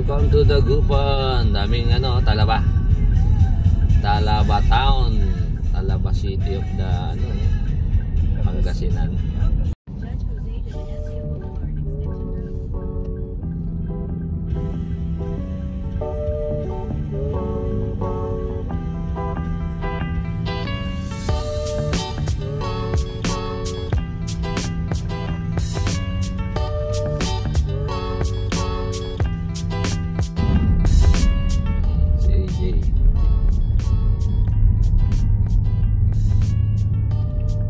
Welcome to Dagupan. Daming ano, Talaba. Talaba Town. Talaba City of the ano, Pangasinan.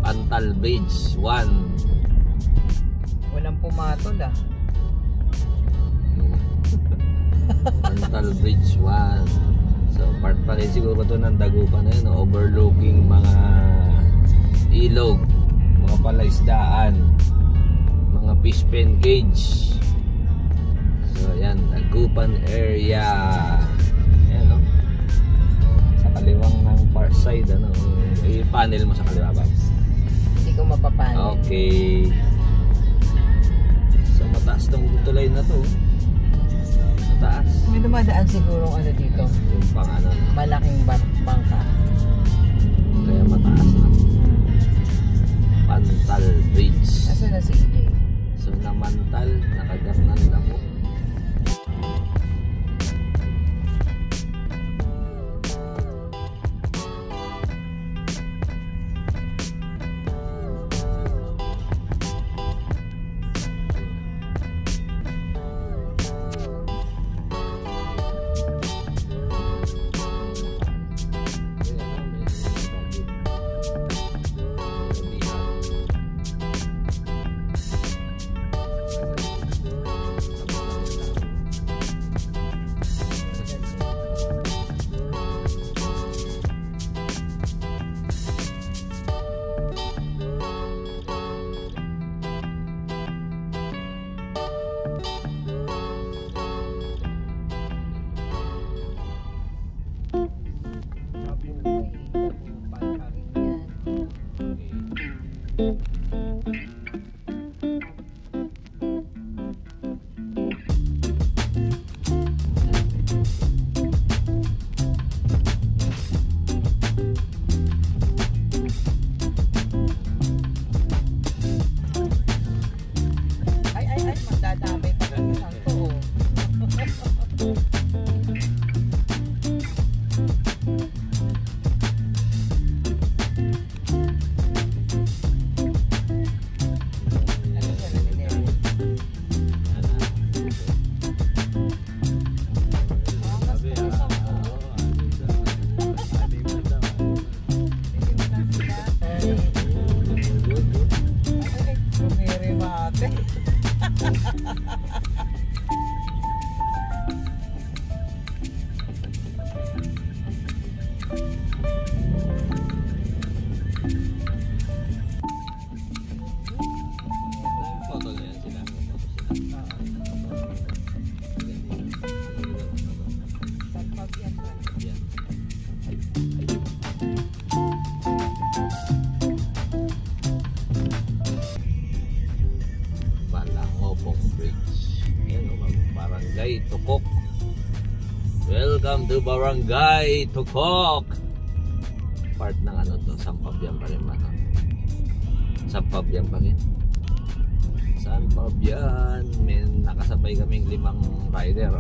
Pantal Bridge 1. Walang pumatol ah. Pantal Bridge 1. So part pa rin siguro ito ng Dagupan na yun, overlooking mga ilog, mga palaisdaan, mga fish pen cage. So yan, Dagupan area. Ayan o, sa kaliwang ng far side, ano, i-panel mo sa kaliwa ba? Hindi ko mapapanin. Okay. So mataas tong tulay na to. Mataas. May dumadaan siguro ano dito. Yung pang ano. Malaking bangka. Kaya mataas na. Pantal Bridge. Nasaan na si EJ? So namantal, nakagarnan na po. Magdadamay pa ng isang to. Barangay Tukok. Welcome to Barangay Tukok. Part ng ano to, Sampabian pa rin ba to? Sampabian pa rin. Sampabian. May nakasabay kaming 5 rider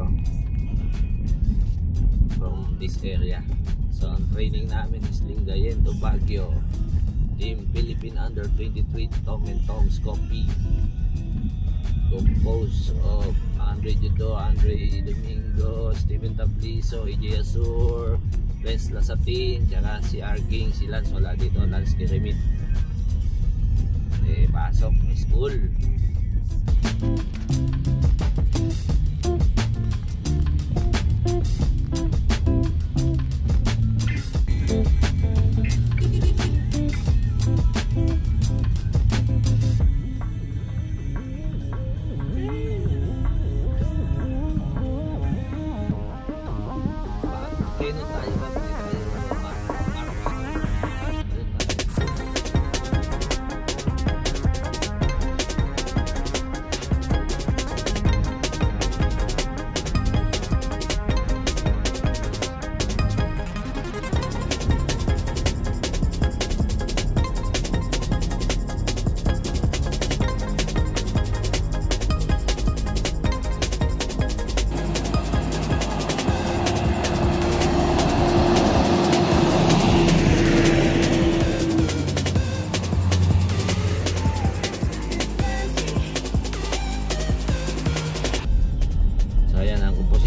from this area. So ang training namin is Lingayen to Baguio. Team Philippine Under 23 Tom and Tom's Coffee. Composed of Andre Judo, Andre Domingo, Steven Tabliso, EJ Asur, Renz Lasatin, tsaka si Arking, si Lance wala dito, Lance Kiremit. Pasok, may school.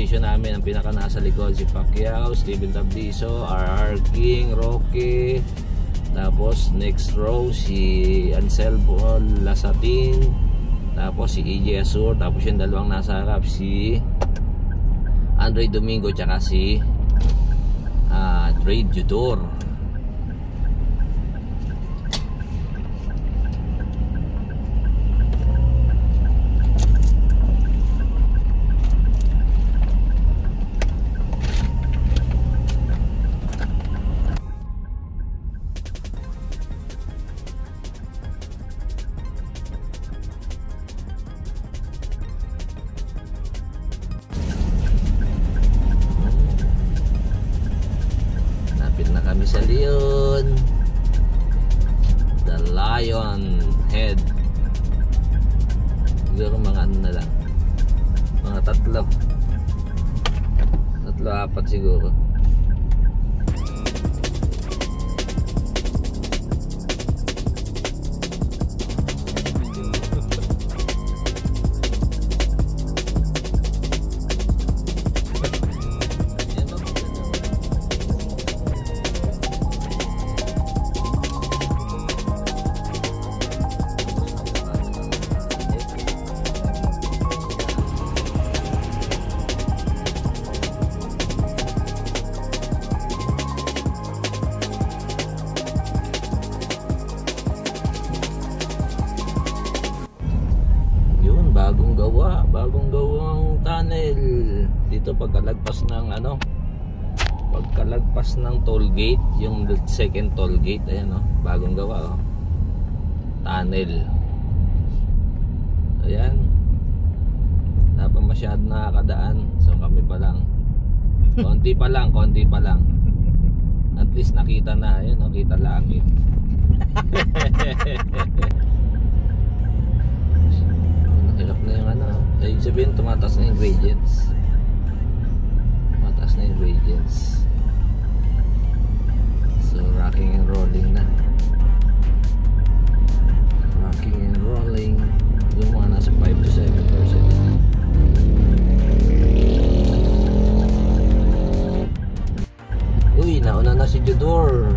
position namin, ang pinaka nasa likod si Pacquiao, Steven Tablizo, RR King, Roque. Tapos next row si Anselmo Lasatin, tapos si EJ Azur, tapos yung dalawang nasa harap si Andre Domingo tsaka si Dre Judor. Kami sa Leon, the Lion Head. Siguro mga ano na lang, mga tatlo, apat siguro. Bagong gawang tunnel dito pagkalagpas ng pagkalagpas ng toll gate, yung second toll gate. Ayan bagong gawa tunnel. Ayan, wala pa masyado nakakadaan, so kami pa lang, konti pa lang. At least nakita na, ayan kita langit. Hirap na yung ibig sabihin tumataas na yung gradients. So rocking and rolling na. Yung mga nasa 5 to 7%. Uy, nauna na si Judor.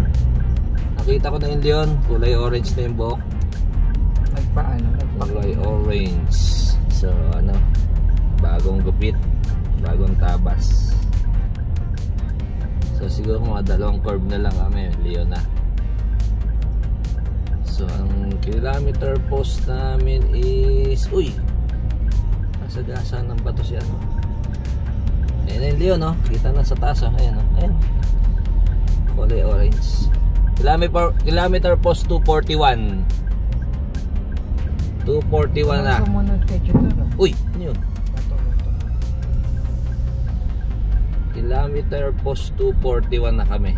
Nakita ko na yung Leon, kulay orange na yung buhok. Kulay orange. So bagong gupit, bagong tabas. So siguro mga 2 curve na lang kami, Leon na. So ang kilometer post namin is, uy, nasa gasa ng bato siya. Ayan yung Leon, kita na sa taas. Ayan, ayan, kulay orange. Kilometer post 241 na. Uy, ano yun? Kilometer post 241 na kami.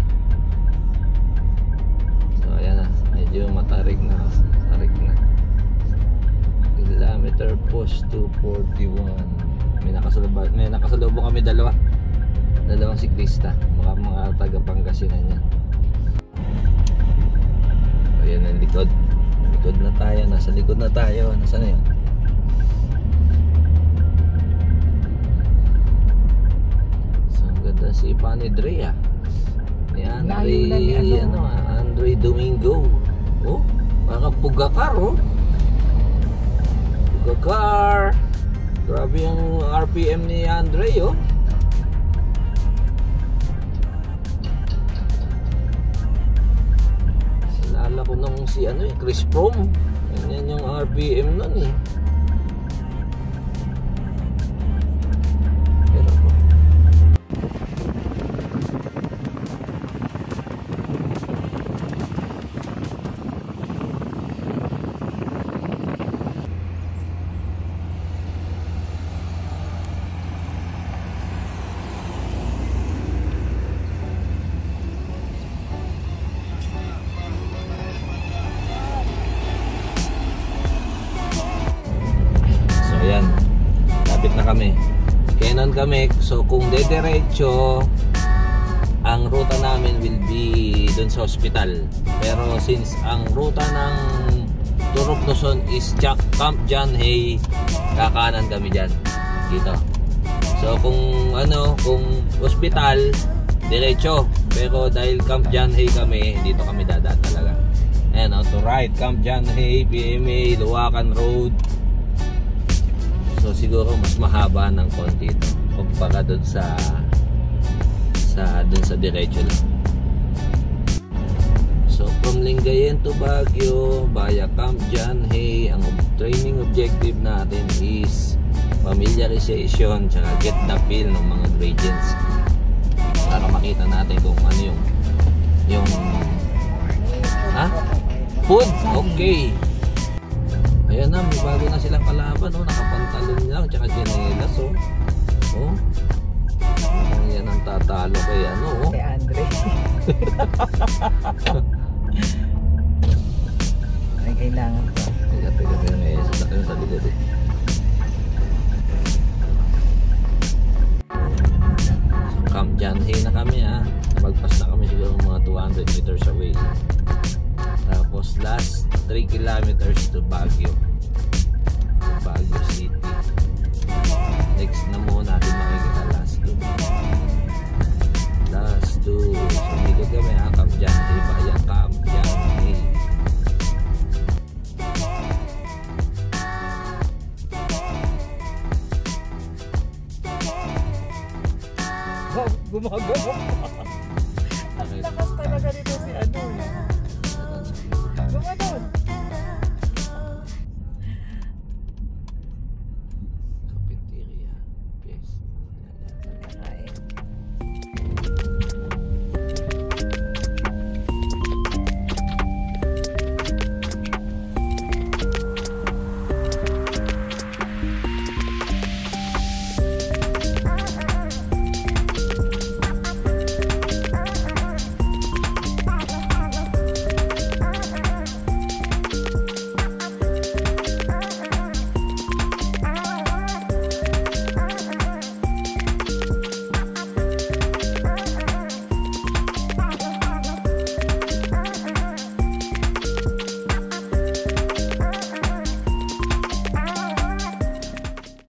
So ayan na, medyo matarik na. Kilometer post 241. May nakasalubong kami dalawang siklista, mga taga Pangasinan yan. Ayan ang likod na tayo, nasa likod na tayo. Nasaan na yun? So ang ganda si Pani Drea ni Andre Domingo. Mga Pugakar. Pugakar, grabe yung RPM ni Andre. Naalala ko nung si Chris Froome, yan yung RPM nun Pero kami, Kenon kami. So kung dediretso, ang ruta namin will be dun sa hospital. Pero since ang ruta ng Turok Luzon is Camp John Hay, kakanan kami dyan dito. So So kung ospital, diretso. Pero dahil Camp John Hay kami, dito kami dadaan talaga. Ayan, to right, Camp John Hay, PMA, Luwakan Road. So siguro mas mahaba ng konti ito kumpara doon sa diretso lang. So from Lingayen to Baguio via Camp John Hay, ang training objective natin is familiarization tsaka get the feel ng mga gradients para makita natin kung ano yung food. Okay, ayan na, may bago na silang kalaban, nakapantalon lang tsaka chinelas. Yan ang tatalo kay Kay Andre. Ay, kailangan ko. Teka, may sasakyan sa likod eh. So, Camp John Hay na kami Magpas na kami siguro mga 200 meters away. Tapos last 3 kilometers to Baguio City. Next na muna natin makikita last 2. So dito kami Camp John Hay via Camp John Hay. Gumagawa pa. Ang lakas talaga dito si ano eh. Gumanon. Cafeteria. Yes. Ay,